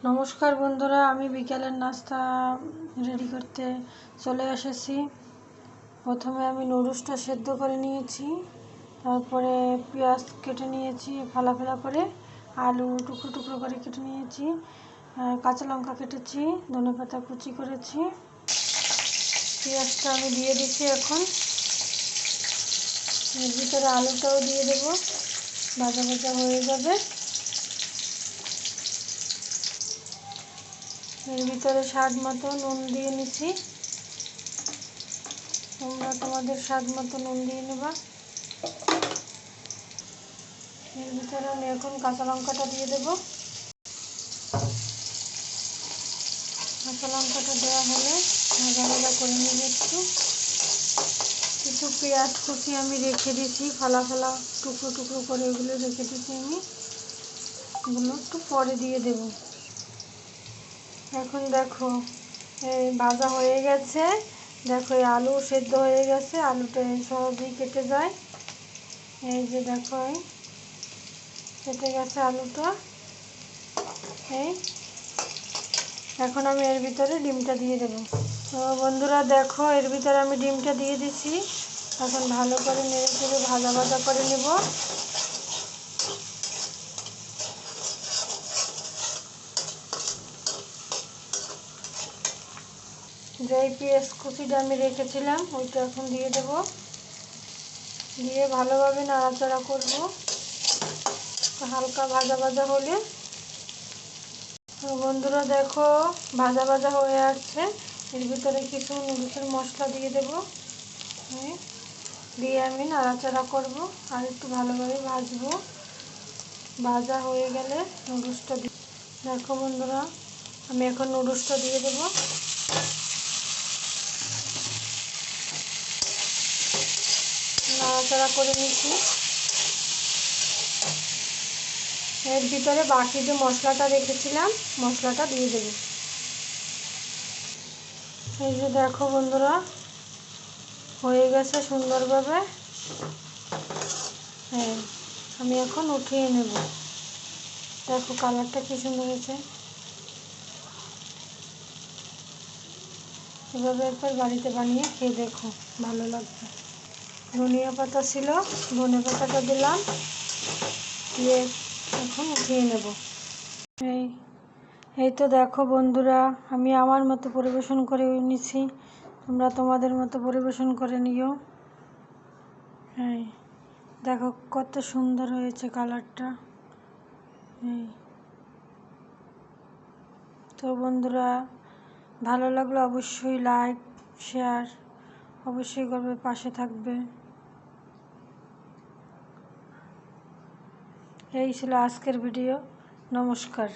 নমস্কার বন্ধুরা, আমি বিকেলের নাস্তা রেডি করতে চলে এসেছি। প্রথমে আমি নুডলসটা সেদ্ধ করে নিয়েছি, তারপরে পেঁয়াজ কেটে নিয়েছি ফালা ফালা করে, আলু টুকরো টুকরো করে কেটে নিয়েছি, কাঁচা লঙ্কা কেটেছি, ধনেপাতা কুচি করেছি। পেঁয়াজটা আমি দিয়ে দিচ্ছি। এখন এর ভিতরে আলুটাও দিয়ে দেবো, ভাজা ভাজা হয়ে যাবে। এর ভিতরে স্বাদ মতো নুন দিয়ে নিচ্ছি। তোমরা তোমাদের স্বাদ মতো নুন দিয়ে নেবা। এর ভিতরে আমি এখন কাঁচা লঙ্কাটা দিয়ে দেব। কাঁচা লঙ্কাটা দেওয়া হলে ভাজা ভাজা করে নেব। কিছু পেঁয়াজ কুচি আমি রেখে দিয়েছি, ফালা ফালা টুকরো টুকরো করে এগুলো রেখে দিয়েছি আমি। এগুলো একটু পরে দিয়ে দেব। এখন দেখো এই ভাজা হয়ে গেছে। দেখো এই আলু সেদ্ধ হয়ে গেছে, আলুটা সহজেই কেটে যায়। এই যে দেখো এই কেটে গেছে আলুটা। এই এখন আমি এর ভিতরে ডিমটা দিয়ে দেবো। তো বন্ধুরা দেখো, এর ভিতরে আমি ডিমটা দিয়ে দিচ্ছি। এখন ভালো করে নেড়ে চেড়ে ভাজা ভাজা করে নেব। যেই পেঁয়াজ কুচিটা আমি রেখেছিলাম ওইটা এখন দিয়ে দেব। দিয়ে ভালোভাবে নাড়াচাড়া করব। হালকা ভাজা ভাজা হলে, বন্ধুরা দেখো ভাজা ভাজা হয়ে আসছে। এর ভিতরে কিছু নুডলসের মশলা দিয়ে দেব। দিয়ে আমি নাড়াচাড়া করব আর একটু ভালোভাবে ভাজবো। ভাজা হয়ে গেলে নুডলসটা দেখো বন্ধুরা, আমি এখন নুডলসটা দিয়ে দেব। নাড়াচাড়া করে নিচ্ছি। এর ভিতরে বাকি যে মশলাটা রেখেছিলাম মশলাটা দিয়ে দেব। এই যে দেখো বন্ধুরা, হয়ে গেছে সুন্দরভাবে। হ্যাঁ, আমি এখন উঠিয়ে নেব। দেখো কালারটা কি সুন্দর হয়েছে। এভাবে একবার বাড়িতে বানিয়ে খেয়ে দেখো, ভালো লাগবে। ধনিয়া পাতা ছিল, ধনে পাতাটা দিলাম, দিয়ে এখন উঠিয়ে নেব। এই তো দেখো বন্ধুরা, আমি আমার মতো পরিবেশন করে নিচ্ছি। তোমরা তোমাদের মতো পরিবেশন করে নিও। দেখো কত সুন্দর হয়েছে কালারটা। তো বন্ধুরা, ভালো লাগলে অবশ্যই লাইক শেয়ার অবশ্যই করবে, পাশে থাকবে। এই ছিল আজকের ভিডিও। নমস্কার।